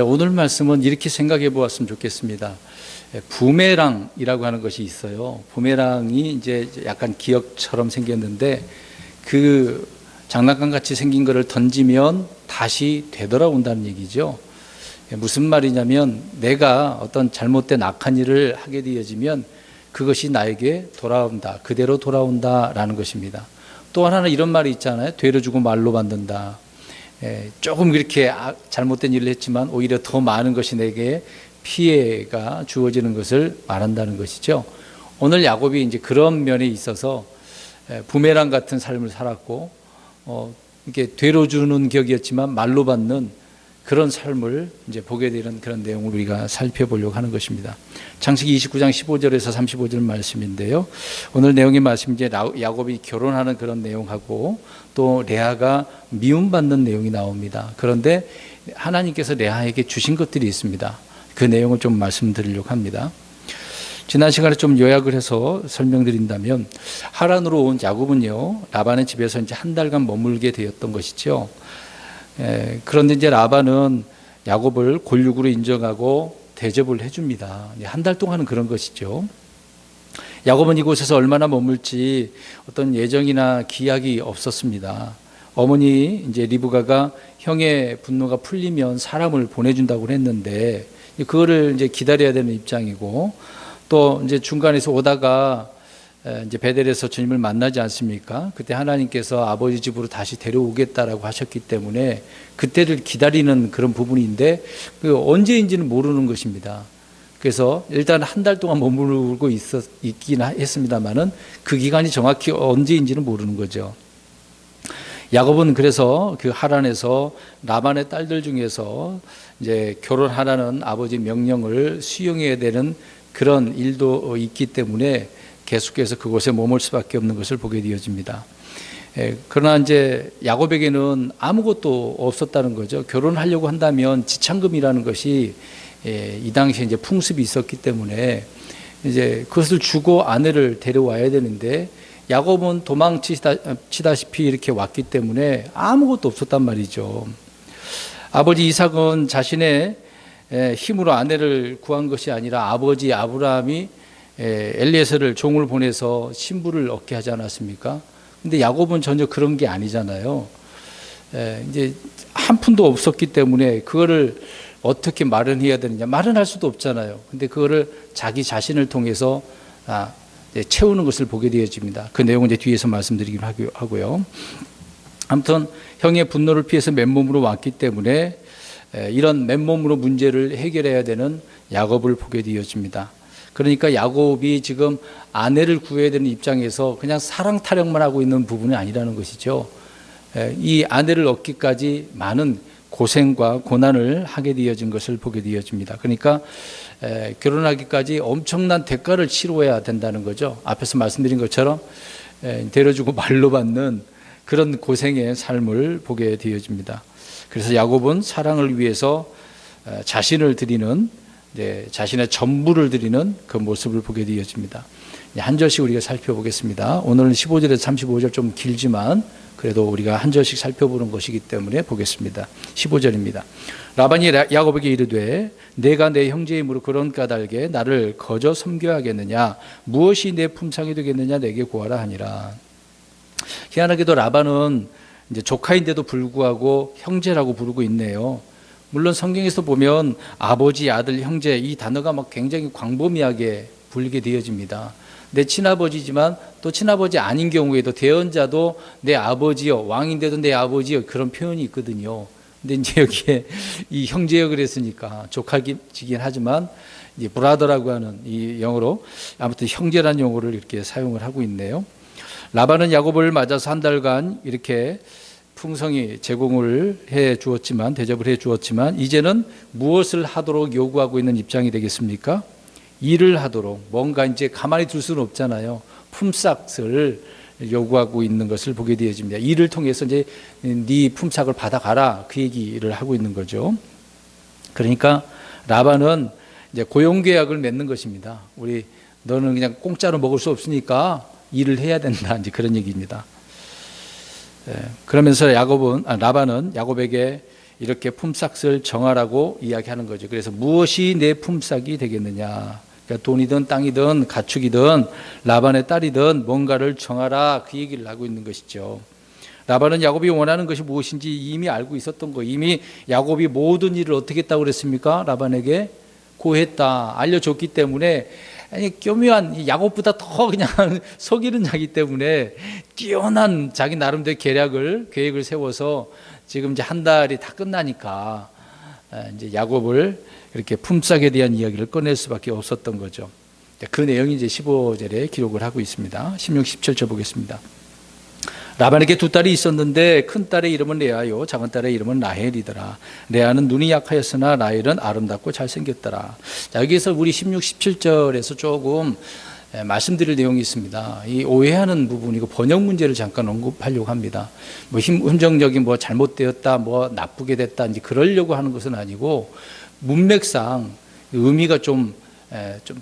오늘 말씀은 이렇게 생각해 보았으면 좋겠습니다. 부메랑이라고 하는 것이 있어요. 부메랑이 이제 약간 기억처럼 생겼는데 그 장난감 같이 생긴 것을 던지면 다시 되돌아온다는 얘기죠. 무슨 말이냐면 내가 어떤 잘못된 악한 일을 하게 되어지면 그것이 나에게 돌아온다. 그대로 돌아온다라는 것입니다. 또 하나는 이런 말이 있잖아요. 되려 주고 말로 받는다. 조금 그렇게 잘못된 일을 했지만 오히려 더 많은 것이 내게 피해가 주어지는 것을 말한다는 것이죠. 오늘 야곱이 이제 그런 면에 있어서 부메랑 같은 삶을 살았고, 이렇게 되려주는 격이었지만 말로 받는 그런 삶을 이제 보게 되는 그런 내용을 우리가 살펴보려고 하는 것입니다. 창세기 29장 15절에서 35절 말씀인데요. 오늘 내용의 말씀 이제 야곱이 결혼하는 그런 내용하고 또 레아가 미움받는 내용이 나옵니다. 그런데 하나님께서 레아에게 주신 것들이 있습니다. 그 내용을 좀 말씀드리려고 합니다. 지난 시간에 좀 요약을 해서 설명드린다면 하란으로 온 야곱은요, 라반의 집에서 이제 한 달간 머물게 되었던 것이죠. 그런데 이제 라반은 야곱을 골육으로 인정하고 대접을 해줍니다. 한 달 동안은 그런 것이죠. 야곱은 이곳에서 얼마나 머물지 어떤 예정이나 기약이 없었습니다. 어머니 이제 리브가가 형의 분노가 풀리면 사람을 보내준다고 했는데 그거를 이제 기다려야 되는 입장이고 또 이제 중간에서 오다가 이제 베델에서 주님을 만나지 않습니까? 그때 하나님께서 아버지 집으로 다시 데려오겠다라고 하셨기 때문에 그때를 기다리는 그런 부분인데 그 언제인지는 모르는 것입니다. 그래서 일단 한 달 동안 머무르고 있긴 했습니다만은 그 기간이 정확히 언제인지는 모르는 거죠. 야곱은 그래서 그 하란에서 라반의 딸들 중에서 이제 결혼하라는 아버지 명령을 수용해야 되는 그런 일도 있기 때문에 계속해서 그곳에 머물 수밖에 없는 것을 보게 되어집니다. 그러나 이제 야곱에게는 아무것도 없었다는 거죠. 결혼하려고 한다면 지참금이라는 것이 이 당시에 이제 풍습이 있었기 때문에 이제 그것을 주고 아내를 데려와야 되는데 야곱은 도망치다시피 이렇게 왔기 때문에 아무것도 없었단 말이죠. 아버지 이삭은 자신의 힘으로 아내를 구한 것이 아니라 아버지 아브라함이 엘리에셀을 종을 보내서 신부를 얻게 하지 않았습니까? 근데 야곱은 전혀 그런 게 아니잖아요. 이제 한 푼도 없었기 때문에 그거를 어떻게 마련해야 되느냐? 마련할 수도 없잖아요. 근데 그거를 자기 자신을 통해서 채우는 것을 보게 되어집니다. 그 내용은 이제 뒤에서 말씀드리기로 하고요. 아무튼 형의 분노를 피해서 맨몸으로 왔기 때문에 이런 맨몸으로 문제를 해결해야 되는 야곱을 보게 되어집니다. 그러니까 야곱이 지금 아내를 구해야 되는 입장에서 그냥 사랑 타령만 하고 있는 부분이 아니라는 것이죠. 이 아내를 얻기까지 많은 고생과 고난을 하게 되어진 것을 보게 되어집니다. 그러니까 결혼하기까지 엄청난 대가를 치러야 된다는 거죠. 앞에서 말씀드린 것처럼 데려주고 말로 받는 그런 고생의 삶을 보게 되어집니다. 그래서 야곱은 사랑을 위해서 자신을 드리는 자신의 전부를 드리는 그 모습을 보게 되어집니다. 한 절씩 우리가 살펴보겠습니다. 오늘은 15절에서 35절 좀 길지만 그래도 우리가 한 절씩 살펴보는 것이기 때문에 보겠습니다. 15절입니다. 라반이 야곱에게 이르되 내가 내 형제의 힘으로 그런 까닭에 나를 거저 섬겨야 하겠느냐 무엇이 내 품상이 되겠느냐 내게 구하라 하니라. 희한하게도 라반은 이제 조카인데도 불구하고 형제라고 부르고 있네요. 물론 성경에서 보면 아버지, 아들, 형제 이 단어가 막 굉장히 광범위하게 불리게 되어집니다. 내 친아버지지만 또 친아버지 아닌 경우에도 대언자도 내 아버지요, 왕인데도 내 아버지요 그런 표현이 있거든요. 근데 이제 여기에 이 형제요 그랬으니까 조카이긴 하지만 이제 브라더라고 하는 이 영어로 아무튼 형제라는 용어를 이렇게 사용을 하고 있네요. 라반은 야곱을 맞아서 한 달간 이렇게 풍성히 제공을 해 주었지만 대접을 해 주었지만 이제는 무엇을 하도록 요구하고 있는 입장이 되겠습니까? 일을 하도록 뭔가 이제 가만히 둘 수는 없잖아요. 품삯을 요구하고 있는 것을 보게 되어집니다. 일을 통해서 이제 네 품삯을 받아가라 그 얘기를 하고 있는 거죠. 그러니까 라반은 이제 고용계약을 맺는 것입니다. 너는 그냥 공짜로 먹을 수 없으니까 일을 해야 된다 이제 그런 얘기입니다. 그러면서 라반은 야곱에게 이렇게 품삯을 정하라고 이야기하는 거죠. 그래서 무엇이 내 품삯이 되겠느냐. 그러니까 돈이든 땅이든 가축이든 라반의 딸이든 뭔가를 정하라, 그 얘기를 하고 있는 것이죠. 라반은 야곱이 원하는 것이 무엇인지 이미 알고 있었던 거예요. 이미 야곱이 모든 일을 어떻게 했다고 그랬습니까? 라반에게 고했다, 알려줬기 때문에, 아니, 교묘한, 야곱보다 더 그냥 속이는 자기 때문에 뛰어난 자기 나름대로 계획을 세워서 지금 이제 한 달이 다 끝나니까 이제 야곱을 이렇게 품삯에 대한 이야기를 꺼낼 수밖에 없었던 거죠. 그 내용이 이제 15절에 기록을 하고 있습니다. 16, 17절 보겠습니다. 라반에게 두 딸이 있었는데 큰 딸의 이름은 레아요, 작은 딸의 이름은 라헬이더라. 레아는 눈이 약하였으나 라헬은 아름답고 잘생겼더라. 자, 여기서 우리 16, 17절에서 조금 말씀드릴 내용이 있습니다. 이 오해하는 부분이고 번역 문제를 잠깐 언급하려고 합니다. 뭐 흔적적인 뭐 잘못되었다, 뭐 나쁘게 됐다, 이제 그러려고 하는 것은 아니고 문맥상 의미가 좀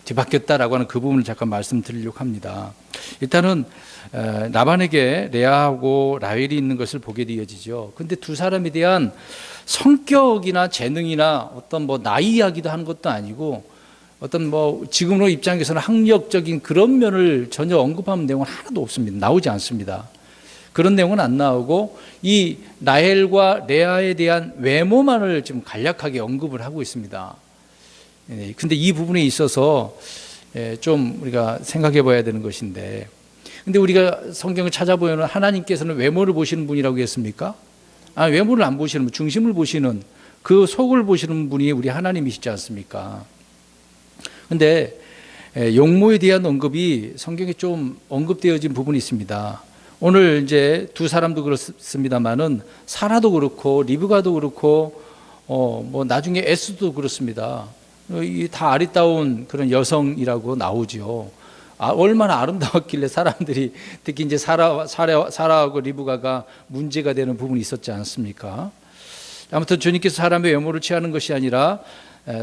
뒤바뀌었다라고 하는 그 부분을 잠깐 말씀드리려고 합니다. 일단은 라반에게 레아하고 라헬이 있는 것을 보게 되어지죠. 근데 두 사람에 대한 성격이나 재능이나 어떤 뭐 나이 이야기도 하는 것도 아니고 어떤 뭐 지금으로 입장에서는 학력적인 그런 면을 전혀 언급하는 내용은 하나도 없습니다. 나오지 않습니다. 그런 내용은 안 나오고 이 라헬과 레아에 대한 외모만을 좀 간략하게 언급을 하고 있습니다. 근데 이 부분에 있어서 좀 우리가 생각해 봐야 되는 것인데, 근데 우리가 성경을 찾아보면 하나님께서는 외모를 보시는 분이라고 했습니까? 외모를 안 보시는 분, 중심을 보시는, 그 속을 보시는 분이 우리 하나님이시지 않습니까? 근데 용모에 대한 언급이 성경에 좀 언급되어진 부분이 있습니다. 오늘 이제 두 사람도 그렇습니다만은 사라도 그렇고 리브가도 그렇고 뭐 나중에 에스도 그렇습니다. 이 다 아리따운 그런 여성이라고 나오죠. 얼마나 아름다웠길래 사람들이 특히 이제 사라하고 리브가가 문제가 되는 부분이 있었지 않습니까? 아무튼 주님께서 사람의 외모를 취하는 것이 아니라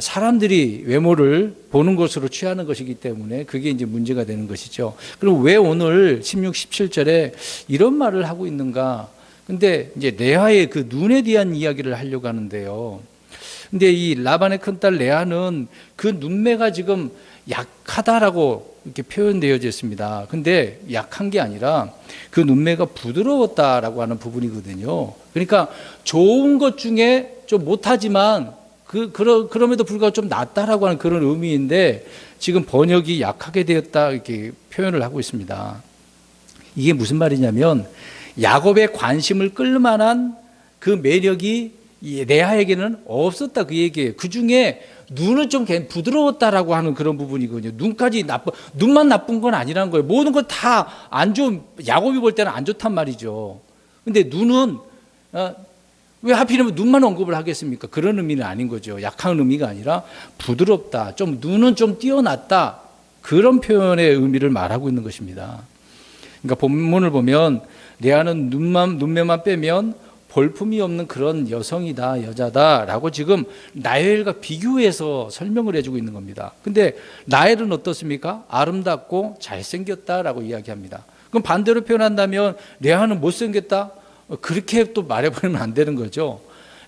사람들이 외모를 보는 것으로 취하는 것이기 때문에 그게 이제 문제가 되는 것이죠. 그럼 왜 오늘 16, 17절에 이런 말을 하고 있는가? 근데 이제 레아의 그 눈에 대한 이야기를 하려고 하는데요. 근데 이 라반의 큰딸 레아는 그 눈매가 지금 약하다라고 이렇게 표현되어져 있습니다. 근데 약한 게 아니라 그 눈매가 부드러웠다라고 하는 부분이거든요. 그러니까 좋은 것 중에 좀 못하지만 그럼에도 불구하고 좀 낫다라고 하는 그런 의미인데 지금 번역이 약하게 되었다 이렇게 표현을 하고 있습니다. 이게 무슨 말이냐면 야곱의 관심을 끌 만한 그 매력이 레아에게는 없었다, 그 얘기예요. 그 중에 눈은 좀 부드러웠다라고 하는 그런 부분이거든요. 눈만 나쁜 건 아니라는 거예요. 모든 건 다 안 좋은, 야곱이 볼 때는 안 좋단 말이죠. 근데 눈은 왜 하필이면 눈만 언급을 하겠습니까? 그런 의미는 아닌 거죠. 약한 의미가 아니라 부드럽다, 좀 눈은 좀 뛰어났다, 그런 표현의 의미를 말하고 있는 것입니다. 그러니까 본문을 보면 레아는 눈매만 빼면 볼품이 없는 그런 여성이다, 여자다라고 지금 라헬과 비교해서 설명을 해주고 있는 겁니다. 근데 라헬은 어떻습니까? 아름답고 잘생겼다라고 이야기합니다. 그럼 반대로 표현한다면 레아는 못생겼다? 그렇게 또 말해버리면 안 되는 거죠.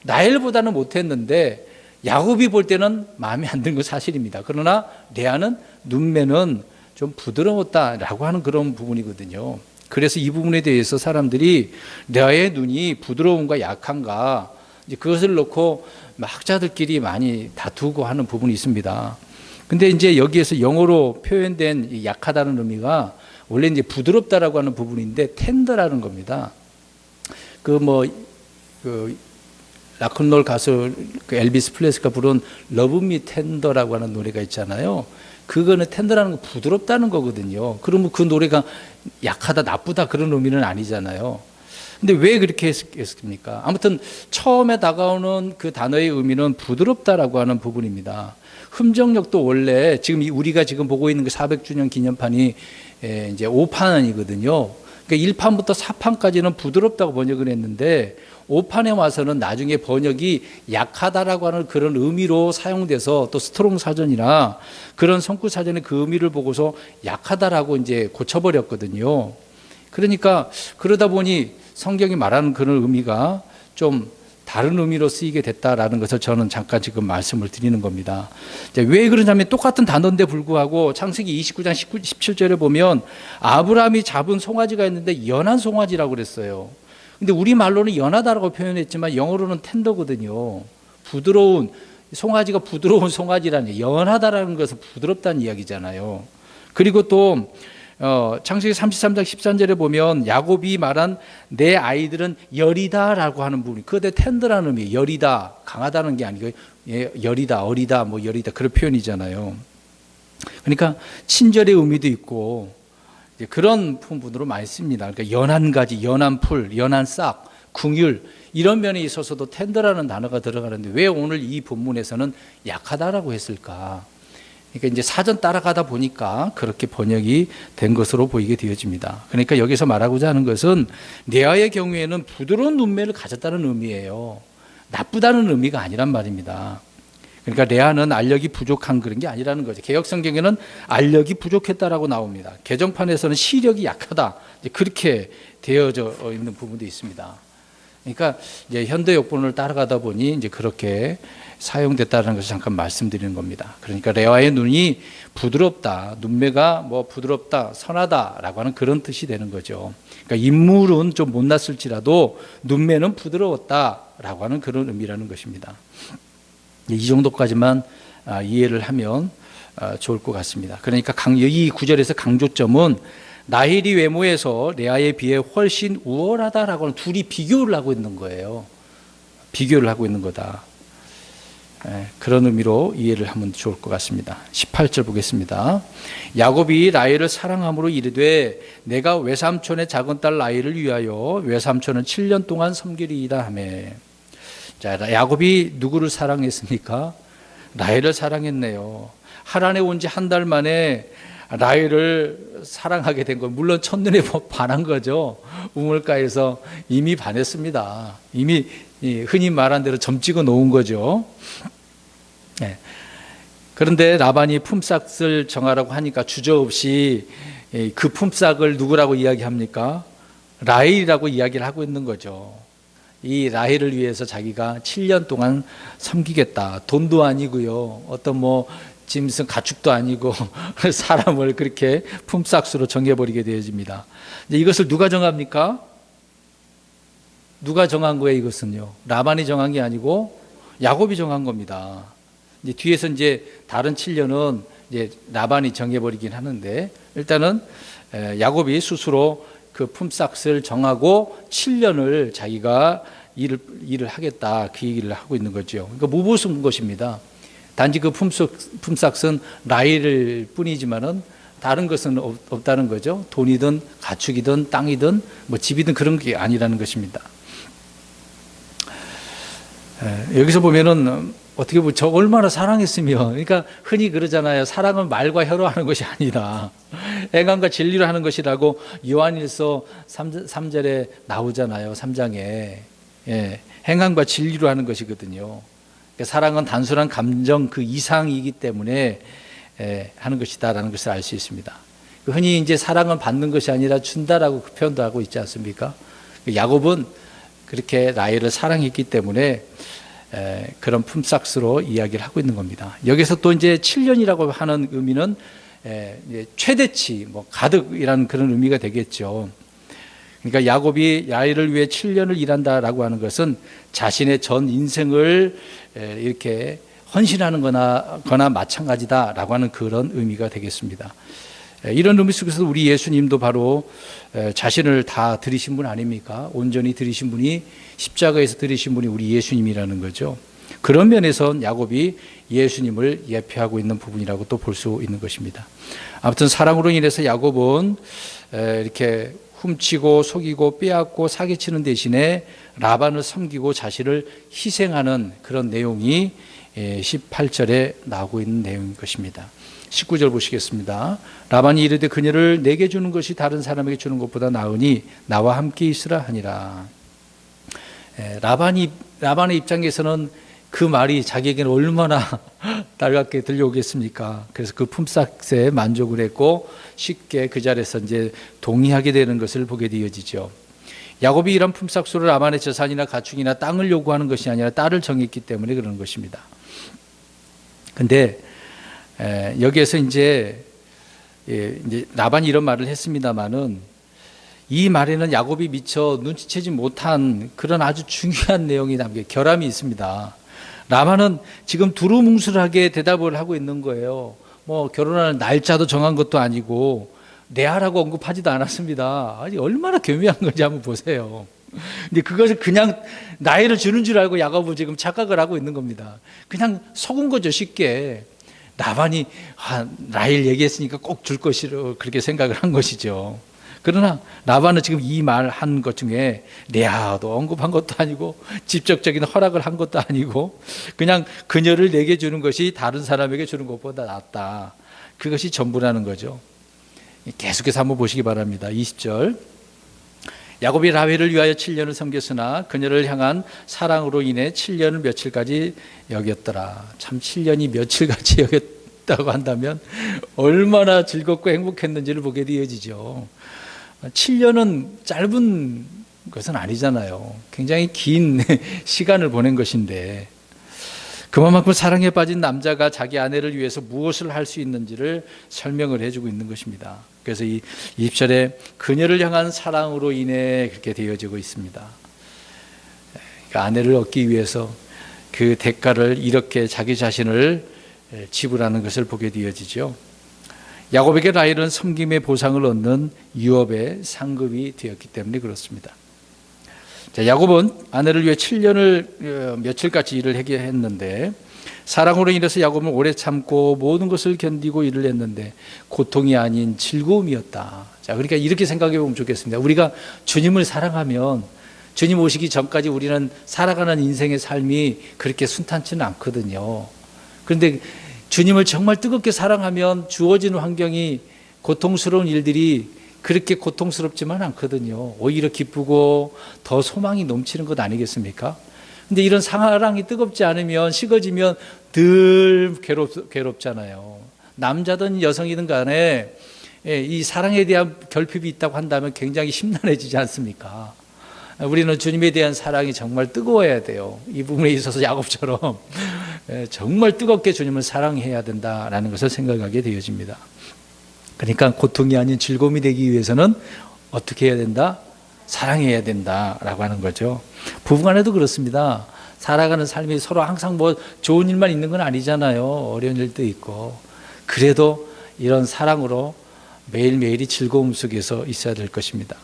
라헬보다는 못했는데 야곱이 볼 때는 마음에 안 드는 건 사실입니다. 그러나 레아는 눈매는 좀 부드러웠다라고 하는 그런 부분이거든요. 그래서 이 부분에 대해서 사람들이 레아의 눈이 부드러운가 약한가, 이제 그것을 놓고 학자들끼리 많이 다투고 하는 부분이 있습니다. 근데 이제 여기에서 영어로 표현된 약하다는 의미가 원래 이제 부드럽다라고 하는 부분인데 텐더라는 겁니다. 락큰롤 가수 엘비스 플레스가 부른 러브 미 텐더라고 하는 노래가 있잖아요. 그거는 텐더라는 건 부드럽다는 거거든요. 그러면 그 노래가 약하다, 나쁘다 그런 의미는 아니잖아요. 근데 왜 그렇게 했습니까? 아무튼 처음에 다가오는 그 단어의 의미는 부드럽다라고 하는 부분입니다. 흠정력도 원래 지금 우리가 지금 보고 있는 그 400주년 기념판이 이제 5판이거든요. 그러니까 1판부터 4판까지는 부드럽다고 번역을 했는데 5판에 와서는 나중에 번역이 약하다라고 하는 그런 의미로 사용돼서 또 스트롱 사전이나 그런 성구 사전의 그 의미를 보고서 약하다라고 이제 고쳐버렸거든요. 그러니까 그러다 보니 성경이 말하는 그런 의미가 좀 다른 의미로 쓰이게 됐다라는 것을 저는 잠깐 지금 말씀을 드리는 겁니다. 왜 그러냐면 똑같은 단어인데 불구하고 창세기 29장 17절에 보면 아브라함이 잡은 송아지가 있는데 연한 송아지라고 그랬어요. 근데 우리말로는 연하다라고 표현했지만 영어로는 텐더거든요. 부드러운 송아지가 부드러운 송아지라는, 연하다라는 것은 부드럽다는 이야기잖아요. 그리고 또 창세기 33장 13절에 보면 야곱이 말한 내 아이들은 열이다라고 하는 부분이, 그때 텐더라는 의미, 열이다, 강하다는 게 아니고 열이다, 어리다, 뭐 열이다, 그런 표현이잖아요. 그러니까 친절의 의미도 있고 그런 부분으로 많이 씁니다. 그러니까 연한 가지, 연한 풀, 연한 싹, 궁율, 이런 면에 있어서도 텐더라는 단어가 들어가는데 왜 오늘 이 본문에서는 약하다라고 했을까? 그러니까 이제 사전 따라가다 보니까 그렇게 번역이 된 것으로 보이게 되어집니다. 그러니까 여기서 말하고자 하는 것은 레아의 경우에는 부드러운 눈매를 가졌다는 의미예요. 나쁘다는 의미가 아니란 말입니다. 그러니까 레아는 알력이 부족한 그런 게 아니라는 거죠. 개역성경에는 알력이 부족했다라고 나옵니다. 개정판에서는 시력이 약하다, 그렇게 되어져 있는 부분도 있습니다. 그러니까 이제 현대 역본을 따라가다 보니 이제 그렇게 사용됐다는 것을 잠깐 말씀드리는 겁니다. 그러니까 레아의 눈이 부드럽다, 눈매가 뭐 부드럽다, 선하다라고 하는 그런 뜻이 되는 거죠. 그러니까 인물은 좀 못났을지라도 눈매는 부드러웠다라고 하는 그런 의미라는 것입니다. 이 정도까지만 이해를 하면 좋을 것 같습니다. 그러니까 이 구절에서 강조점은 라헬이 외모에서 레아에 비해 훨씬 우월하다라고 하는, 둘이 비교를 하고 있는 거예요. 비교를 하고 있는 거다. 그런 의미로 이해를 하면 좋을 것 같습니다. 18절 보겠습니다. 야곱이 라헬을 사랑함으로 이르되 내가 외삼촌의 작은 딸 라헬을 위하여 외삼촌은 7년 동안 섬기리이다 하며. 자, 야곱이 누구를 사랑했습니까? 라헬을 사랑했네요. 하란에 온 지 한 달 만에 라헬을 사랑하게 된 거, 물론 첫눈에 반한 거죠. 우물가에서 이미 반했습니다. 이미 흔히 말한 대로 점 찍어 놓은 거죠. 네. 그런데 라반이 품삯을 정하라고 하니까 주저없이 그 품삯을 누구라고 이야기합니까? 라헬이라고 이야기를 하고 있는 거죠. 이 라헬을 위해서 자기가 7년 동안 섬기겠다. 돈도 아니고요, 어떤 뭐 짐승 가축도 아니고 사람을 그렇게 품삯으로 정해버리게 되어집니다. 이제 이것을 누가 정합니까? 누가 정한 거예요? 이것은요, 라반이 정한 게 아니고 야곱이 정한 겁니다. 이제 뒤에서 이제 다른 7년은 이제 라반이 정해버리긴 하는데, 일단은 야곱이 스스로 그 품삯을 정하고 7년을 자기가 일을 하겠다, 그 얘기를 하고 있는 거죠. 그러니까 무보수인 것입니다. 단지 그 품삯은 라헬일 뿐이지만은 다른 것은 없다는 거죠. 돈이든 가축이든 땅이든 뭐 집이든 그런 게 아니라는 것입니다. 여기서 보면은 어떻게 보면 저 얼마나 사랑했으면, 그러니까 흔히 그러잖아요. 사랑은 말과 혀로 하는 것이 아니다, 행함과 진리로 하는 것이라고 요한일서 3절에 나오잖아요. 3장에. 행함과 진리로 하는 것이거든요. 사랑은 단순한 감정 그 이상이기 때문에 하는 것이다라는 것을 알 수 있습니다. 흔히 이제 사랑은 받는 것이 아니라 준다라고 그 표현도 하고 있지 않습니까? 야곱은 그렇게 라헬을 사랑했기 때문에 그런 품삯으로 이야기를 하고 있는 겁니다. 여기서 또 이제 7년이라고 하는 의미는 최대치, 뭐 가득이라는 그런 의미가 되겠죠. 그러니까 야곱이 라헬을 위해 7년을 일한다라고 하는 것은 자신의 전 인생을 이렇게 헌신하는 거나 마찬가지다라고 하는 그런 의미가 되겠습니다. 이런 의미 속에서 우리 예수님도 바로 자신을 다 드리신 분 아닙니까? 온전히 드리신 분이, 십자가에서 드리신 분이 우리 예수님이라는 거죠. 그런 면에서 야곱이 예수님을 예표하고 있는 부분이라고 또 볼 수 있는 것입니다. 아무튼 사랑으로 인해서 야곱은 이렇게 훔치고 속이고 빼앗고 사기치는 대신에 라반을 섬기고 자신을 희생하는 그런 내용이 18절에 나오고 있는 내용인 것입니다. 19절 보시겠습니다. 라반이 이르되 그녀를 내게 주는 것이 다른 사람에게 주는 것보다 나으니 나와 함께 있으라 하니라. 라반의 입장에서는 그 말이 자기에게는 얼마나 달갑게 들려오겠습니까? 그래서 그 품삯에 만족을 했고 쉽게 그 자리에서 이제 동의하게 되는 것을 보게 되어지죠. 야곱이 이런 품삯으로 라반의 재산이나 가축이나 땅을 요구하는 것이 아니라 딸을 정했기 때문에 그러는 것입니다. 근데 여기에서 이제 라반이 이런 말을 했습니다마는 이 말에는 야곱이 미처 눈치채지 못한 그런 아주 중요한 내용이 담겨 결함이 있습니다. 라반은 지금 두루뭉술하게 대답을 하고 있는 거예요. 뭐 결혼하는 날짜도 정한 것도 아니고 레아라고 언급하지도 않았습니다. 아니 얼마나 교묘한 건지 한번 보세요. 근데 그것을 그냥 나이를 주는 줄 알고 야곱은 지금 착각을 하고 있는 겁니다. 그냥 속은 거죠, 쉽게. 라반이 라헬 얘기했으니까 꼭 줄 것이로 그렇게 생각을 한 것이죠. 그러나 라반은 지금 이 말 한 것 중에 레아도 언급한 것도 아니고 직접적인 허락을 한 것도 아니고 그냥 그녀를 내게 주는 것이 다른 사람에게 주는 것보다 낫다. 그것이 전부라는 거죠. 계속해서 한번 보시기 바랍니다. 20절. 야곱이 라헬을 위하여 7년을 섬겼으나 그녀를 향한 사랑으로 인해 7년을 며칠까지 여겼더라. 참 7년이 며칠까지 여겼다고 한다면 얼마나 즐겁고 행복했는지를 보게 되어지죠. 7년은 짧은 것은 아니잖아요. 굉장히 긴 시간을 보낸 것인데 그만큼 사랑에 빠진 남자가 자기 아내를 위해서 무엇을 할 수 있는지를 설명을 해주고 있는 것입니다. 그래서 이 20절에 그녀를 향한 사랑으로 인해 그렇게 되어지고 있습니다. 그러니까 아내를 얻기 위해서 그 대가를 이렇게 자기 자신을 지불하는 것을 보게 되어지죠. 야곱에게 라헬은 섬김의 보상을 얻는 유업의 상급이 되었기 때문에 그렇습니다. 자, 야곱은 아내를 위해 7년을 며칠까지 일을 하게 했는데 사랑으로 인해서 야곱은 오래 참고 모든 것을 견디고 일을 했는데 고통이 아닌 즐거움이었다. 자, 그러니까 이렇게 생각해 보면 좋겠습니다. 우리가 주님을 사랑하면 주님 오시기 전까지 우리는 살아가는 인생의 삶이 그렇게 순탄치는 않거든요. 그런데 주님을 정말 뜨겁게 사랑하면 주어지는 환경이 고통스러운 일들이 그렇게 고통스럽지만 않거든요. 오히려 기쁘고 더 소망이 넘치는 것 아니겠습니까? 근데 이런 사랑이 뜨겁지 않으면 식어지면 늘 괴롭잖아요. 남자든 여성이든 간에 이 사랑에 대한 결핍이 있다고 한다면 굉장히 심란해지지 않습니까? 우리는 주님에 대한 사랑이 정말 뜨거워야 돼요. 이 부분에 있어서 야곱처럼 정말 뜨겁게 주님을 사랑해야 된다라는 것을 생각하게 되어집니다. 그러니까 고통이 아닌 즐거움이 되기 위해서는 어떻게 해야 된다? 사랑해야 된다라고 하는 거죠. 부부간에도 그렇습니다. 살아가는 삶이 서로 항상 뭐 좋은 일만 있는 건 아니잖아요. 어려운 일도 있고. 그래도 이런 사랑으로 매일매일이 즐거움 속에서 있어야 될 것입니다.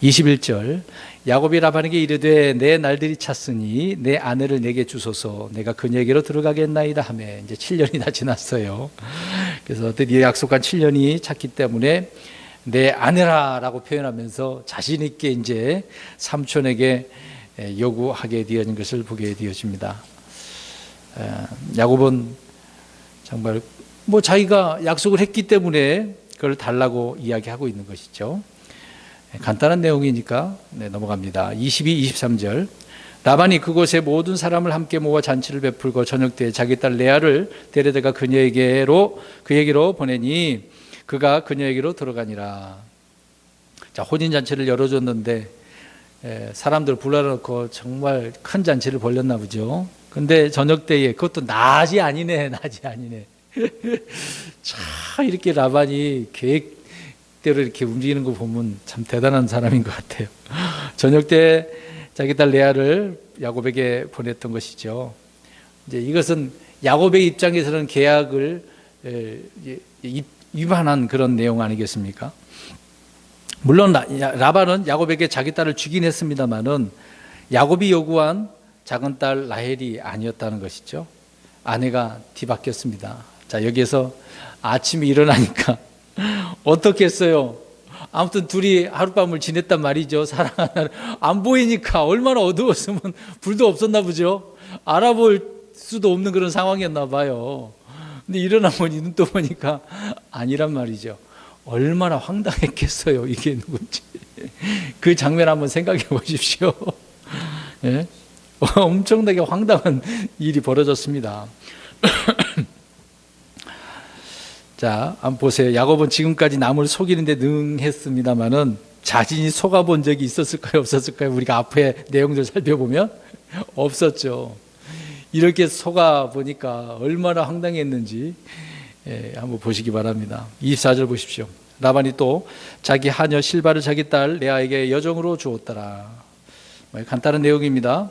21절 야곱이 라반에게 이르되 내 날들이 찼으니 내 아내를 내게 주소서 내가 그녀에게로 들어가겠나이다 하며 이제 7년이 다 지났어요. 그래서 드디어 약속한 7년이 찼기 때문에 내 아내라라고 표현하면서 자신 있게 이제 삼촌에게 요구하게 되어진 것을 보게 되어집니다. 야곱은 정말 뭐 자기가 약속을 했기 때문에 그걸 달라고 이야기하고 있는 것이죠. 간단한 내용이니까 넘어갑니다. 22, 23절 라반이 그곳에 모든 사람을 함께 모아 잔치를 베풀고 저녁 때 자기 딸 레아를 데려다가 그에게로 보내니 그가 그녀에게로 들어가니라. 자, 혼인잔치를 열어줬는데 사람들 불러놓고 정말 큰 잔치를 벌였나 보죠. 근데 저녁 때에 그것도 낮이 아니네. 참 이렇게 라반이 계획대로 이렇게 움직이는 거 보면 참 대단한 사람인 것 같아요. 저녁 때 자기 딸 레아를 야곱에게 보냈던 것이죠. 이제 이것은 야곱의 입장에서는 계약을 위반한 그런 내용 아니겠습니까? 물론 라반은 야곱에게 자기 딸을 주긴 했습니다만은 야곱이 요구한 작은 딸 라헬이 아니었다는 것이죠. 아내가 뒤바뀌었습니다. 자, 여기에서 아침에 일어나니까 어떻게 했어요? 아무튼 둘이 하룻밤을 지냈단 말이죠. 사랑하는 안 보이니까 얼마나 어두웠으면 불도 없었나 보죠. 알아볼 수도 없는 그런 상황이었나 봐요. 근데 일어나 보니 눈 떠 보니까 아니란 말이죠. 얼마나 황당했겠어요. 이게 누군지. 그 장면 한번 생각해 보십시오. 네? 엄청나게 황당한 일이 벌어졌습니다. 자, 한번 보세요. 야곱은 지금까지 남을 속이는데 능했습니다만은 자신이 속아본 적이 있었을까요? 없었을까요? 우리가 앞에 내용들 살펴보면 없었죠. 이렇게 속아보니까 얼마나 황당했는지 한번 보시기 바랍니다. 24절 보십시오. 라반이 또 자기 하녀 실바를 자기 딸 레아에게 여종으로 주었더라. 간단한 내용입니다.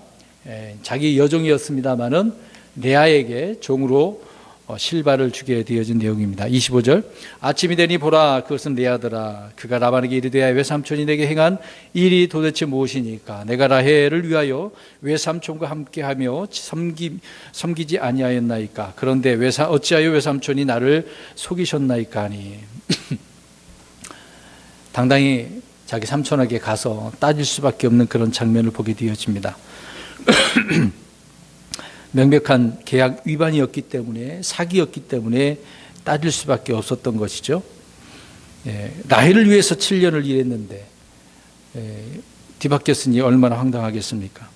자기 여종이었습니다마는 레아에게 종으로 실바를 주게 되어진 내용입니다. 25절 아침이 되니 보라 그것은 레아더라. 그가 라반에게 이르되 외삼촌이 내게 행한 일이 도대체 무엇이니까 내가 라헬을 위하여 외삼촌과 함께하며 섬기지 아니하였나이까. 그런데 어찌하여 외삼촌이 나를 속이셨나이까 하니 당당히 자기 삼촌에게 가서 따질 수밖에 없는 그런 장면을 보게 되어집니다. 명백한 계약 위반이었기 때문에, 사기였기 때문에 따질 수밖에 없었던 것이죠. 라헬을 위해서 7년을 일했는데 뒤바뀌었으니 얼마나 황당하겠습니까?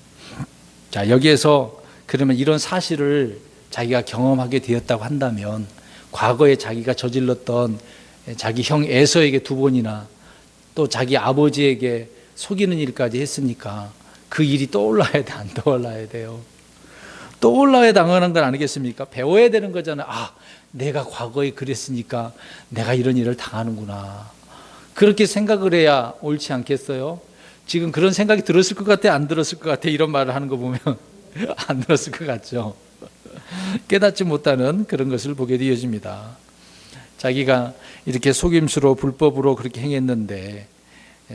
자, 여기에서 그러면 이런 사실을 자기가 경험하게 되었다고 한다면 과거에 자기가 저질렀던 자기 형 에서에게 2번이나 또 자기 아버지에게 속이는 일까지 했으니까 그 일이 떠올라야 돼, 안 떠올라야 돼요? 떠올라야 당연한 건 아니겠습니까? 배워야 되는 거잖아요. 아, 내가 과거에 그랬으니까 내가 이런 일을 당하는구나. 그렇게 생각을 해야 옳지 않겠어요? 지금 그런 생각이 들었을 것 같아, 안 들었을 것 같아? 이런 말을 하는 거 보면 안 들었을 것 같죠? 깨닫지 못하는 그런 것을 보게 되어집니다. 자기가 이렇게 속임수로 불법으로 그렇게 행했는데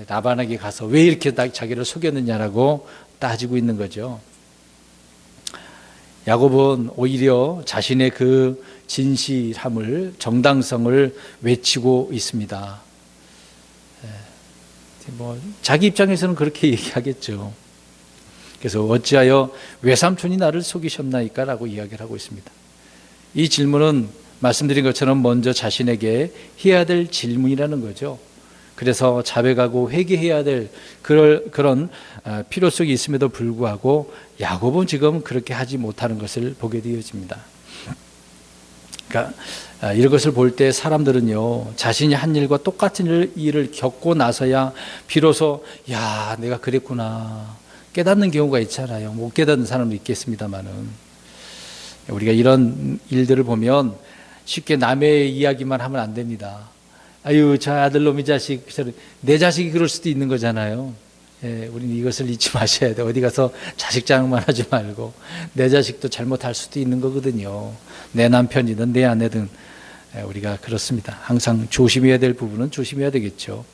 라반에게 가서 왜 이렇게 자기를 속였느냐라고 따지고 있는 거죠. 야곱은 오히려 자신의 그 진실함을, 정당성을 외치고 있습니다. 자기 입장에서는 그렇게 얘기하겠죠. 그래서 어찌하여 외삼촌이 나를 속이셨나이까? 라고 이야기를 하고 있습니다. 이 질문은 말씀드린 것처럼 먼저 자신에게 해야 될 질문이라는 거죠. 그래서 자백하고 회개해야 될 그런 필요성이 있음에도 불구하고 야곱은 지금 그렇게 하지 못하는 것을 보게 되어집니다. 그러니까 이런 것을 볼 때 사람들은요, 자신이 한 일과 똑같은 일을 겪고 나서야 비로소 야, 내가 그랬구나 깨닫는 경우가 있잖아요. 못 깨닫는 사람도 있겠습니다만은 우리가 이런 일들을 보면 쉽게 남의 이야기만 하면 안 됩니다. 아유, 저 아들놈이 자식, 내 자식이 그럴 수도 있는 거잖아요. 우리는 이것을 잊지 마셔야 돼요. 어디 가서 자식 자랑만 하지 말고 내 자식도 잘못할 수도 있는 거거든요. 내 남편이든 내 아내든 우리가 그렇습니다. 항상 조심해야 될 부분은 조심해야 되겠죠.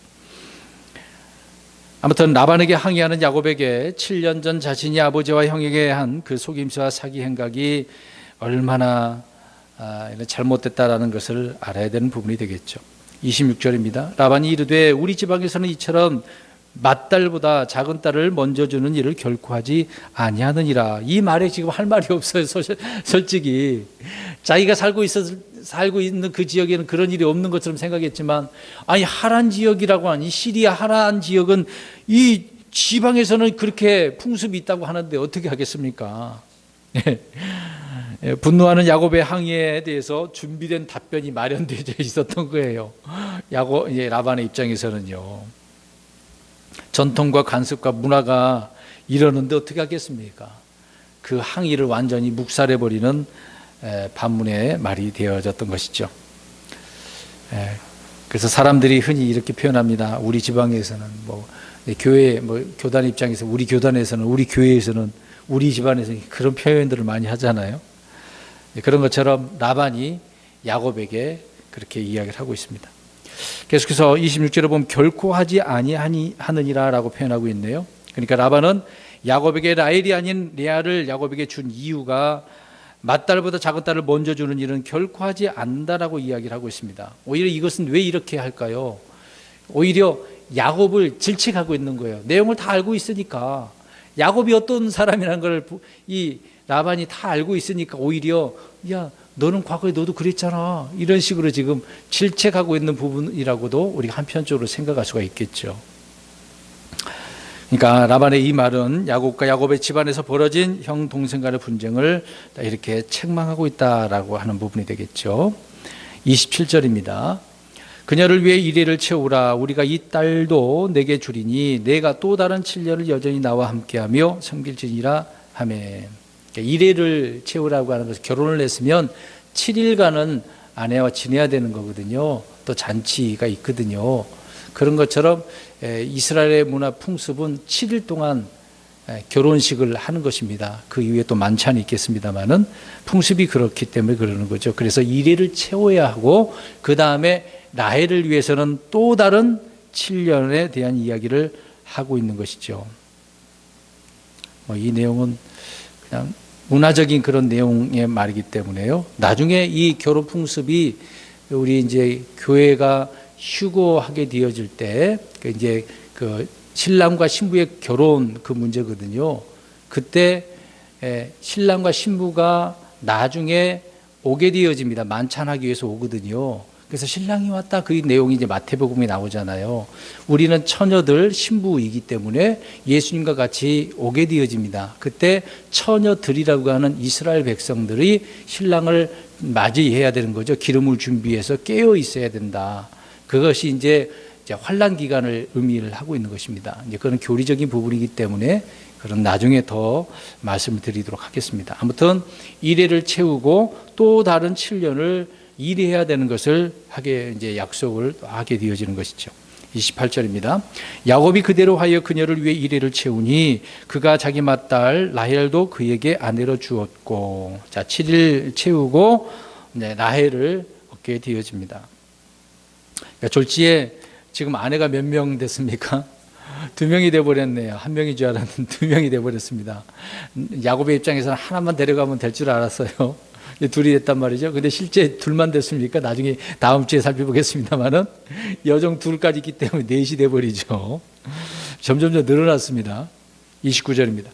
아무튼 라반에게 항의하는 야곱에게 7년 전 자신이 아버지와 형에게 한 그 속임수와 사기 행각이 얼마나 잘못됐다라는 것을 알아야 되는 부분이 되겠죠. 26절입니다. 라반이 이르되 우리 지방에서는 이처럼 맏딸보다 작은 딸을 먼저 주는 일을 결코 하지 아니하느니라. 이 말에 지금 할 말이 없어요. 솔직히 자기가 살고 있는 그 지역에는 그런 일이 없는 것처럼 생각했지만, 아니 하란 지역이라고 하니 시리아 하란 지역은 이 지방에서는 그렇게 풍습이 있다고 하는데 어떻게 하겠습니까? 분노하는 야곱의 항의에 대해서 준비된 답변이 마련되어 있었던 거예요. 라반의 입장에서는요, 전통과 관습과 문화가 이러는데 어떻게 하겠습니까? 그 항의를 완전히 묵살해버리는 반문의 말이 되어졌던 것이죠. 그래서 사람들이 흔히 이렇게 표현합니다. 우리 지방에서는 교회 교단 입장에서 우리 교단에서는, 우리 교회에서는, 우리 집안에서는 그런 표현들을 많이 하잖아요. 그런 것처럼 라반이 야곱에게 그렇게 이야기를 하고 있습니다. 계속해서 26절에 보면 결코 하지 아니하느니라 라고 표현하고 있네요. 그러니까 라반은 야곱에게 라헬이 아닌 레아를 야곱에게 준 이유가 맏딸보다 작은 딸을 먼저 주는 일은 결코 하지 않는다라고 이야기를 하고 있습니다. 오히려 이것은 왜 이렇게 할까요? 오히려 야곱을 질책하고 있는 거예요. 내용을 다 알고 있으니까, 야곱이 어떤 사람이라는 걸 이 라반이 다 알고 있으니까 오히려 야, 너는 과거에 너도 그랬잖아, 이런 식으로 지금 질책하고 있는 부분이라고도 우리가 한편적으로 생각할 수가 있겠죠. 그러니까 라반의 이 말은 야곱과 야곱의 집안에서 벌어진 형 동생 간의 분쟁을 이렇게 책망하고 있다라고 하는 부분이 되겠죠. 27절입니다. 그녀를 위해 이레를 채우라. 우리가 이 딸도 내게 주리니 내가 또 다른 7년을 여전히 나와 함께하며 섬길지니라 하매. 이레를 채우라고 하는 것은 결혼을 했으면 7일간은 아내와 지내야 되는 거거든요. 또 잔치가 있거든요. 그런 것처럼 이스라엘의 문화 풍습은 7일 동안 결혼식을 하는 것입니다. 그 이후에 또 만찬이 있겠습니다만은 풍습이 그렇기 때문에 그러는 거죠. 그래서 이레를 채워야 하고 그 다음에 라헬을 위해서는 또 다른 7년에 대한 이야기를 하고 있는 것이죠. 이 내용은 그냥 문화적인 그런 내용의 말이기 때문에요. 나중에 이 결혼 풍습이 우리 이제 교회가 휴거하게 되어질 때 이제 그 신랑과 신부의 결혼 그 문제거든요. 그때 신랑과 신부가 나중에 오게 되어집니다. 만찬하기 위해서 오거든요. 그래서 신랑이 왔다, 그 내용이 이제 마태복음에 나오잖아요. 우리는 처녀들 신부이기 때문에 예수님과 같이 오게 되어집니다. 그때 처녀들이라고 하는 이스라엘 백성들이 신랑을 맞이해야 되는 거죠. 기름을 준비해서 깨어 있어야 된다. 그것이 이제 환란 기간을 의미를 하고 있는 것입니다. 이제 그런 교리적인 부분이기 때문에 그럼 나중에 더 말씀을 드리도록 하겠습니다. 아무튼 이레를 채우고 또 다른 7년을 일해야 되는 것을 하게 이제 약속을 하게 되어지는 것이죠. 28절입니다. 야곱이 그대로 하여 그녀를 위해 이레를 채우니 그가 자기 맏딸 라헬도 그에게 아내로 주었고, 자 7일 채우고 라헬을 얻게 되어집니다. 그러니까 졸지에 지금 아내가 몇 명 됐습니까? 2명이 돼버렸네요. 1명인 줄 알았는데 2명이 돼버렸습니다. 야곱의 입장에서는 하나만 데려가면 될 줄 알았어요. 둘이 됐단 말이죠. 근데 실제 둘만 됐습니까? 나중에 다음 주에 살펴보겠습니다만은 여종 둘까지 있기 때문에 넷이 돼버리죠. 점점 늘어났습니다. 29절입니다.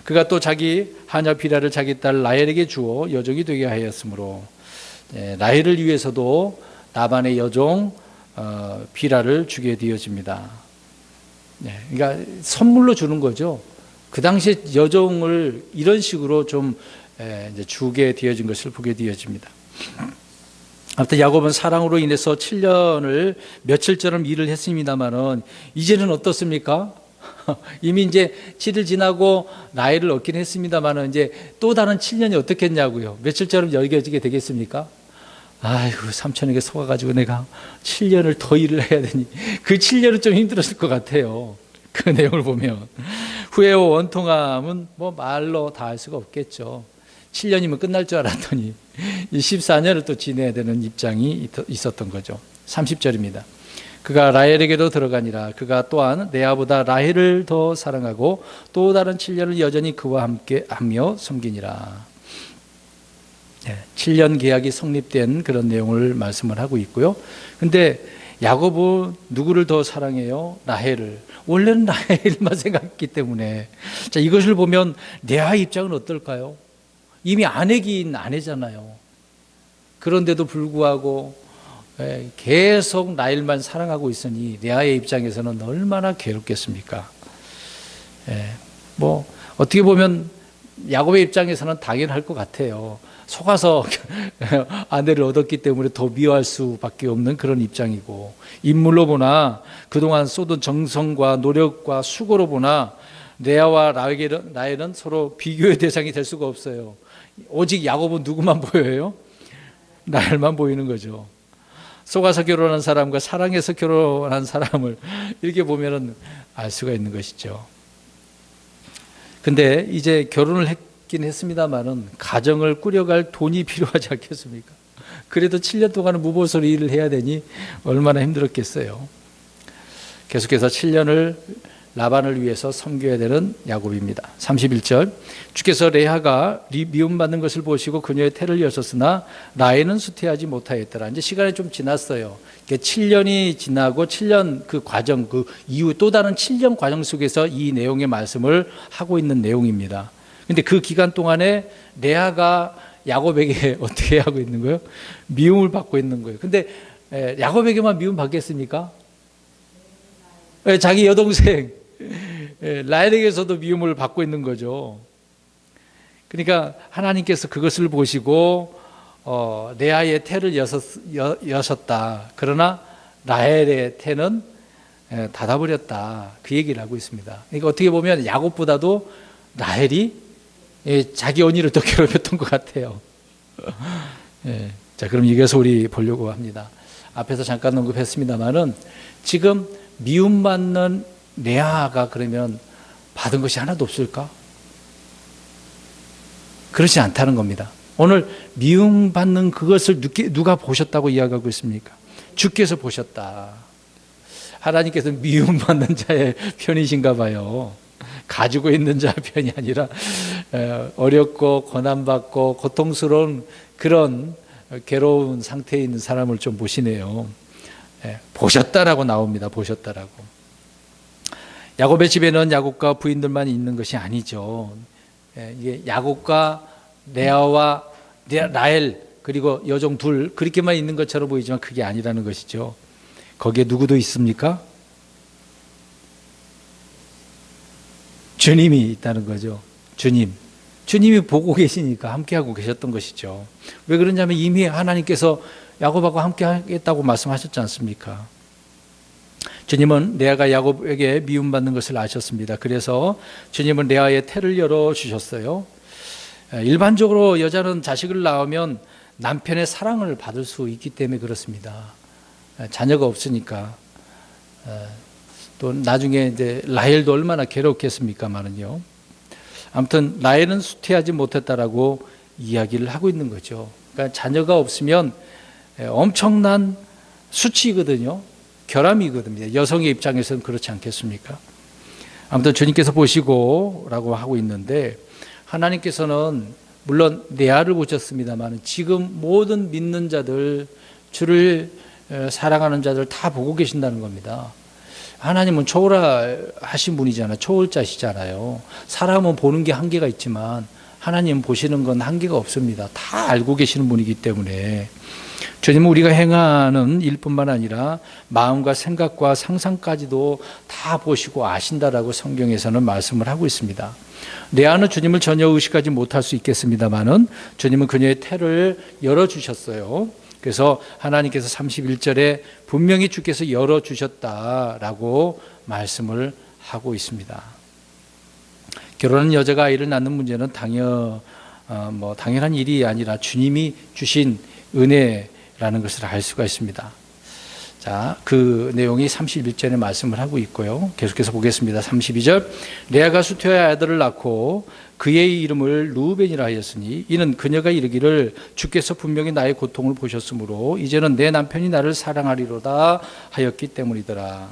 그가 또 자기 하냐 비라를 자기 딸 라헬에게 주어 여종이 되게 하였으므로, 라헬을 위해서도 라반의 여종 비라를 주게 되어집니다. 그러니까 선물로 주는 거죠. 그 당시에 여종을 이런 식으로 좀 이제 주게 되어진 것을 보게 되어집니다. 아무튼 야곱은 사랑으로 인해서 7년을 며칠처럼 일을 했습니다만은 이제는 어떻습니까? 이미 이제 7일 지나고 라헬을 얻긴 했습니다만은 이제 또 다른 7년이 어떻겠냐고요. 며칠처럼 여겨지게 되겠습니까? 아이고, 삼촌에게 속아가지고 내가 7년을 더 일을 해야 되니 그 7년은 좀 힘들었을 것 같아요. 그 내용을 보면 후회와 원통함은 뭐 말로 다 할 수가 없겠죠. 7년이면 끝날 줄 알았더니 14년을 또 지내야 되는 입장이 있었던 거죠. 30절입니다. 그가 라헬에게도 들어가니라. 그가 또한 레아보다 라헬을 더 사랑하고 또 다른 7년을 여전히 그와 함께 하며 섬기니라. 7년 계약이 성립된 그런 내용을 말씀을 하고 있고요. 근데 야곱은 누구를 더 사랑해요? 라헬을. 원래는 라헬만 생각했기 때문에. 자, 이것을 보면 레아의 입장은 어떨까요? 이미 아내긴 아내잖아요. 그런데도 불구하고 계속 라헬만 사랑하고 있으니 레아의 입장에서는 얼마나 괴롭겠습니까? 뭐 어떻게 보면 야곱의 입장에서는 당연할 것 같아요. 속아서 아내를 얻었기 때문에 더 미워할 수밖에 없는 그런 입장이고, 인물로 보나 그동안 쏟은 정성과 노력과 수고로 보나 레아와 라헬은 서로 비교의 대상이 될 수가 없어요. 오직 야곱은 누구만 보여요? 라헬만 보이는 거죠. 속아서 결혼한 사람과 사랑해서 결혼한 사람을 이렇게 보면은 알 수가 있는 것이죠. 근데 이제 결혼을 했긴 했습니다만은 가정을 꾸려갈 돈이 필요하지 않겠습니까? 그래도 7년 동안은 무보수로 일을 해야 되니 얼마나 힘들었겠어요. 계속해서 7년을 라반을 위해서 섬겨야 되는 야곱입니다. 31절, 주께서 레아가 미움받는 것을 보시고 그녀의 태를 여셨으나 라헬은 수태하지 못하였더라. 이제 시간이 좀 지났어요. 7년이 지나고 7년 그 과정, 그 이후 또 다른 7년 과정 속에서 이 내용의 말씀을 하고 있는 내용입니다. 근데 그 기간 동안에 레아가 야곱에게 어떻게 하고 있는 거예요? 미움을 받고 있는 거예요. 근데 야곱에게만 미움 받겠습니까? 자기 여동생 라헬에게서도 미움을 받고 있는 거죠. 그러니까 하나님께서 그것을 보시고 레아의 태를 여셨다. 그러나 라헬의 태는 닫아버렸다. 그 얘기를 하고 있습니다. 그러니까 어떻게 보면 야곱보다도 라헬이 자기 언니를 더 괴롭혔던 것 같아요. 자, 그럼 이것을 우리 보려고 합니다. 앞에서 잠깐 언급했습니다만은 지금 미움받는 레아가 그러면 받은 것이 하나도 없을까? 그렇지 않다는 겁니다. 오늘 미움받는 그것을 누가 보셨다고 이야기하고 있습니까? 주께서 보셨다. 하나님께서 미움받는 자의 편이신가 봐요. 가지고 있는 자 편이 아니라 어렵고 고난받고 고통스러운 그런 괴로운 상태에 있는 사람을 좀 보시네요. 보셨다라고 나옵니다. 보셨다라고. 야곱의 집에는 야곱과 부인들만 있는 것이 아니죠. 이게 야곱과 레아와 라헬 그리고 여종 둘 그렇게만 있는 것처럼 보이지만 그게 아니라는 것이죠. 거기에 누구도 있습니까? 주님이 있다는 거죠. 주님이 보고 계시니까 함께하고 계셨던 것이죠. 왜 그러냐면 이미 하나님께서 야곱하고 함께 하겠다고 말씀하셨지 않습니까? 주님은 레아가 야곱에게 미움받는 것을 아셨습니다. 그래서 주님은 레아의 태를 열어주셨어요. 일반적으로 여자는 자식을 낳으면 남편의 사랑을 받을 수 있기 때문에 그렇습니다. 자녀가 없으니까. 또 나중에 이제 라헬도 얼마나 괴롭겠습니까만은요. 아무튼 라헬은 수태하지 못했다라고 이야기를 하고 있는 거죠. 그러니까 자녀가 없으면 엄청난 수치거든요. 결함이거든요. 여성의 입장에서는 그렇지 않겠습니까? 아무튼 주님께서 보시고 라고 하고 있는데 하나님께서는 물론 레아를 보셨습니다만 지금 모든 믿는 자들, 주를 사랑하는 자들 다 보고 계신다는 겁니다. 하나님은 초월하신 분이잖아요. 초월자시잖아요. 사람은 보는 게 한계가 있지만 하나님 보시는 건 한계가 없습니다. 다 알고 계시는 분이기 때문에 주님은 우리가 행하는 일뿐만 아니라 마음과 생각과 상상까지도 다 보시고 아신다라고 성경에서는 말씀을 하고 있습니다. 레아는 주님을 전혀 의식하지 못할 수 있겠습니다만은 주님은 그녀의 태를 열어주셨어요. 그래서 하나님께서 31절에 분명히 주께서 열어주셨다라고 말씀을 하고 있습니다. 결혼한 여자가 아이를 낳는 문제는 당연한 일이 아니라 주님이 주신 은혜라는 것을 알 수가 있습니다. 자, 그 내용이 31절에 말씀을 하고 있고요. 계속해서 보겠습니다. 32절. 레아가 수태의 아들을 낳고 그의 이름을 루벤이라 하였으니 이는 그녀가 이르기를 주께서 분명히 나의 고통을 보셨으므로 이제는 내 남편이 나를 사랑하리로다 하였기 때문이더라.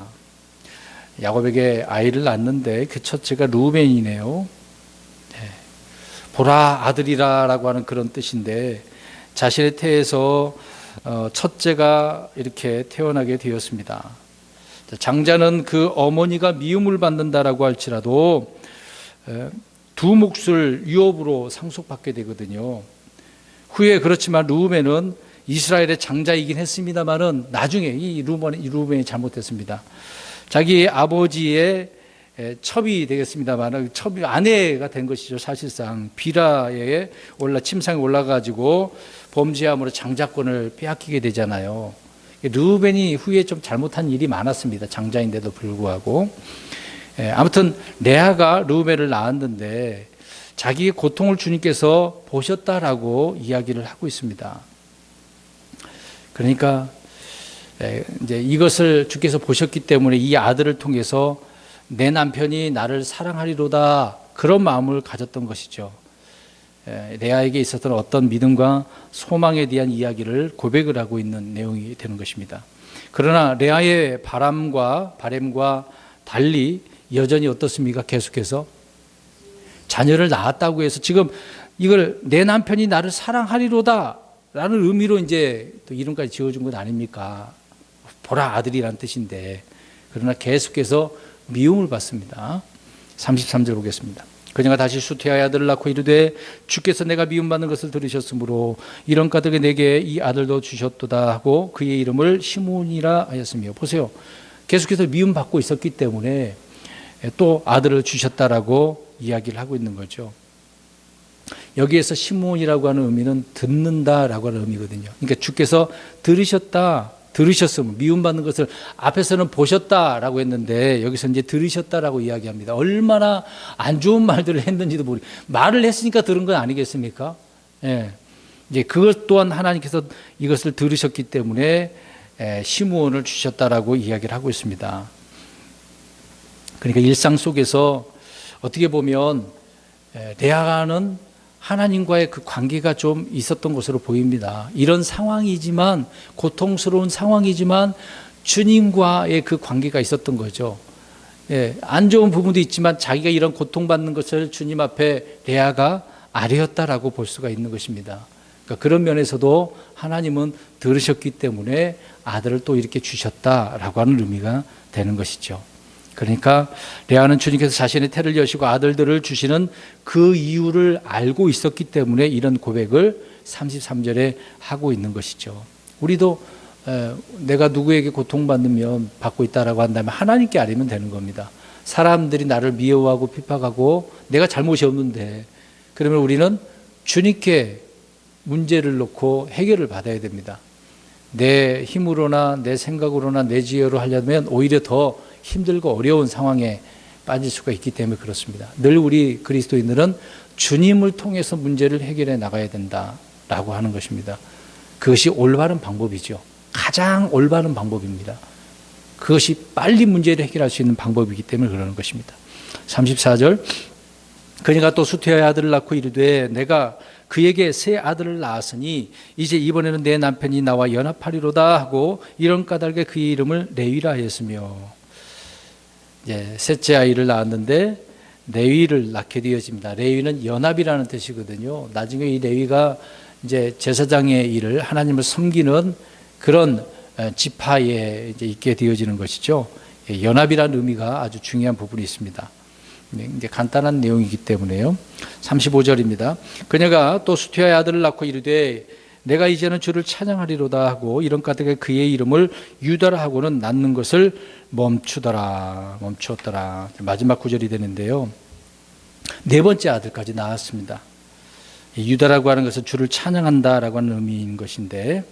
야곱에게 아이를 낳는데 그 첫째가 루벤이네요. 보라 아들이라라고 하는 그런 뜻인데 자신의 태에서 첫째가 이렇게 태어나게 되었습니다. 장자는 그 어머니가 미움을 받는다라고 할지라도 두 몫을 유업으로 상속받게 되거든요. 후에 그렇지만 루벤은 이스라엘의 장자이긴 했습니다만은 나중에 이 루벤이 잘못했습니다. 자기 아버지의 첩이 되겠습니다만 첩이 아내가 된 것이죠. 사실상 비라에 침상에 올라가지고 범죄함으로 장자권을 빼앗기게 되잖아요. 르우벤이 후에 좀 잘못한 일이 많았습니다. 장자인데도 불구하고. 아무튼 레아가 르우벤을 낳았는데 자기의 고통을 주님께서 보셨다라고 이야기를 하고 있습니다. 그러니까 이제 이것을 주께서 보셨기 때문에 이 아들을 통해서 내 남편이 나를 사랑하리로다 그런 마음을 가졌던 것이죠. 레아에게 있었던 어떤 믿음과 소망에 대한 이야기를 고백을 하고 있는 내용이 되는 것입니다. 그러나 레아의 바람과 달리 여전히 어떻습니까? 계속해서 자녀를 낳았다고 해서 지금 이걸 내 남편이 나를 사랑하리로다 라는 의미로 이제 또 이름까지 지어준 것 아닙니까? 보라 아들이란 뜻인데 그러나 계속해서 미움을 받습니다. 33절 보겠습니다. 그녀가 다시 수태하여 아들을 낳고 이르되 주께서 내가 미움받는 것을 들으셨으므로 이런 까닭에 내게 이 아들도 주셨도다 하고 그의 이름을 시몬이라 하였으며 보세요. 계속해서 미움받고 있었기 때문에 또 아들을 주셨다라고 이야기를 하고 있는 거죠. 여기에서 시몬이라고 하는 의미는 듣는다라고 하는 의미거든요. 그러니까 주께서 들으셨다, 들으셨음, 미움받는 것을 앞에서는 보셨다라고 했는데 여기서 이제 들으셨다라고 이야기합니다. 얼마나 안 좋은 말들을 했는지도 모르고 말을 했으니까 들은 건 아니겠습니까? 예. 이제 그것 또한 하나님께서 이것을 들으셨기 때문에 심우원을 주셨다라고 이야기를 하고 있습니다. 그러니까 일상 속에서 어떻게 보면 레아는 하나님과의 그 관계가 좀 있었던 것으로 보입니다. 이런 상황이지만, 고통스러운 상황이지만 주님과의 그 관계가 있었던 거죠. 안 좋은 부분도 있지만 자기가 이런 고통받는 것을 주님 앞에 레아가 아뢰었다라고 볼 수가 있는 것입니다. 그러니까 그런 면에서도 하나님은 들으셨기 때문에 아들을 또 이렇게 주셨다라고 하는 의미가 되는 것이죠. 그러니까 레아는 주님께서 자신의 태를 여시고 아들들을 주시는 그 이유를 알고 있었기 때문에 이런 고백을 33절에 하고 있는 것이죠. 우리도 내가 누구에게 고통받으면 받고 있다라고 한다면 하나님께 아뢰면 되는 겁니다. 사람들이 나를 미워하고 핍박하고 내가 잘못이 없는데, 그러면 우리는 주님께 문제를 놓고 해결을 받아야 됩니다. 내 힘으로나 내 생각으로나 내 지혜로 하려면 오히려 더 힘들고 어려운 상황에 빠질 수가 있기 때문에 그렇습니다. 늘 우리 그리스도인들은 주님을 통해서 문제를 해결해 나가야 된다라고 하는 것입니다. 그것이 올바른 방법이죠. 가장 올바른 방법입니다. 그것이 빨리 문제를 해결할 수 있는 방법이기 때문에 그러는 것입니다. 34절, 그녀가 또 수태의 아들을 낳고 이르되 내가 그에게 새 아들을 낳았으니 이제 이번에는 내 남편이 나와 연합하리로다 하고 이런 까닭에 그의 이름을 레위라 하였으며, 셋째 아이를 낳았는데 레위를 낳게 되어집니다. 레위는 연합이라는 뜻이거든요. 나중에 이 레위가 이제 제사장의 일을, 하나님을 섬기는 그런 지파에 이제 있게 되어지는 것이죠. 연합이라는 의미가 아주 중요한 부분이 있습니다. 이제 간단한 내용이기 때문에요. 35절입니다. 그녀가 또 수태의 아들을 낳고 이르되 내가 이제는 주를 찬양하리로다 하고 이런 까닭에 그의 이름을 유다라 하고는 낳는 것을 멈추었더라. 마지막 구절이 되는데요. 네 번째 아들까지 낳았습니다. 유다라고 하는 것은 주를 찬양한다라고 하는 의미인 것인데,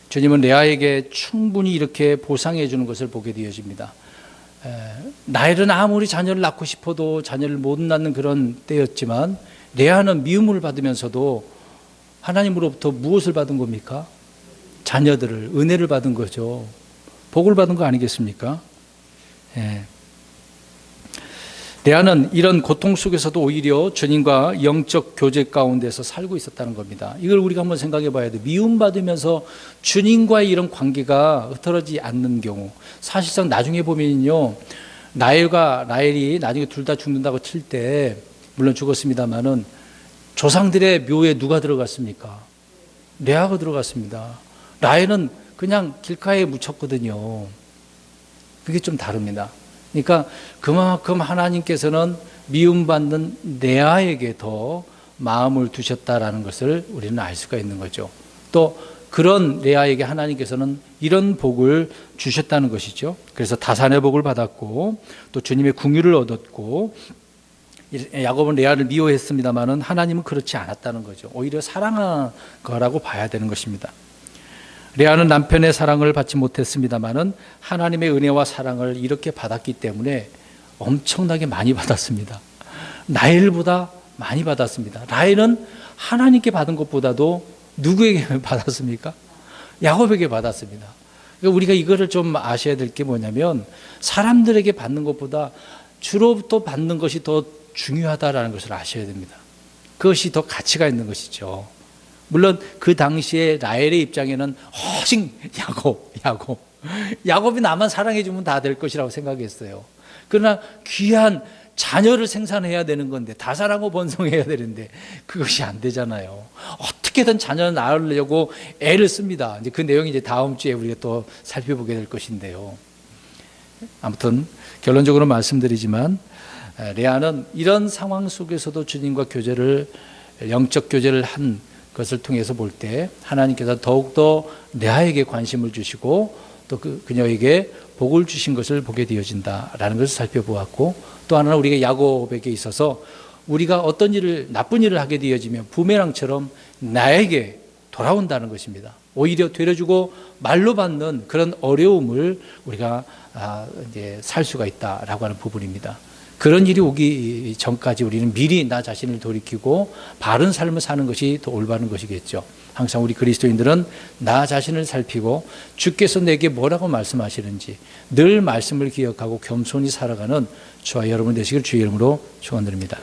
주님은 레아에게 충분히 이렇게 보상해 주는 것을 보게 되어집니다. 라헬은 아무리 자녀를 낳고 싶어도 자녀를 못 낳는 그런 때였지만 레아는 미움을 받으면서도 하나님으로부터 무엇을 받은 겁니까? 자녀들을, 은혜를 받은 거죠. 복을 받은 거 아니겠습니까? 레아는 이런 고통 속에서도 오히려 주님과 영적 교제 가운데서 살고 있었다는 겁니다. 이걸 우리가 한번 생각해 봐야 돼요. 미움받으면서 주님과의 이런 관계가 흐트러지지 않는 경우, 사실상 나중에 보면요, 라헬이 나중에 둘 다 죽는다고 칠 때, 물론 죽었습니다만은 조상들의 묘에 누가 들어갔습니까? 레아가 들어갔습니다. 라헬은 그냥 길가에 묻혔거든요. 그게 좀 다릅니다. 그러니까 그만큼 하나님께서는 미움받는 레아에게 더 마음을 두셨다라는 것을 우리는 알 수가 있는 거죠. 또 그런 레아에게 하나님께서는 이런 복을 주셨다는 것이죠. 그래서 다산의 복을 받았고 또 주님의 궁유를 얻었고, 야곱은 레아를 미워했습니다마는 하나님은 그렇지 않았다는 거죠. 오히려 사랑한 거라고 봐야 되는 것입니다. 레아는 남편의 사랑을 받지 못했습니다마는 하나님의 은혜와 사랑을 이렇게 받았기 때문에 엄청나게 많이 받았습니다. 라헬보다 많이 받았습니다. 라헬은 하나님께 받은 것보다도 누구에게 받았습니까? 야곱에게 받았습니다. 그러니까 우리가 이거를 좀 아셔야 될 게 뭐냐면, 사람들에게 받는 것보다 주로부터 받는 것이 더 중요하다라는 것을 아셔야 됩니다. 그것이 더 가치가 있는 것이죠. 물론 그 당시에 라헬의 입장에는 오직 야곱이 나만 사랑해주면 다 될 것이라고 생각했어요. 그러나 귀한 자녀를 생산해야 되는 건데, 다산하고 번성해야 되는데 그것이 안 되잖아요. 어떻게든 자녀를 낳으려고 애를 씁니다. 이제 그 내용이 이제 다음 주에 우리가 또 살펴보게 될 것인데요. 아무튼 결론적으로 말씀드리지만, 레아는 이런 상황 속에서도 주님과 영적 교제를 한 것을 통해서 볼 때 하나님께서 더욱더 레아에게 관심을 주시고 또 그녀에게 복을 주신 것을 보게 되어진다라는 것을 살펴보았고, 또 하나는 우리가 야곱에게 있어서 우리가 어떤 나쁜 일을 하게 되어지면 부메랑처럼 나에게 돌아온다는 것입니다. 오히려 되려주고 말로 받는 그런 어려움을 우리가 이제 살 수가 있다라고 하는 부분입니다. 그런 일이 오기 전까지 우리는 미리 나 자신을 돌이키고 바른 삶을 사는 것이 더 올바른 것이겠죠. 항상 우리 그리스도인들은 나 자신을 살피고 주께서 내게 뭐라고 말씀하시는지 늘 말씀을 기억하고 겸손히 살아가는 저와 여러분 되시길 주의 이름으로 축원드립니다.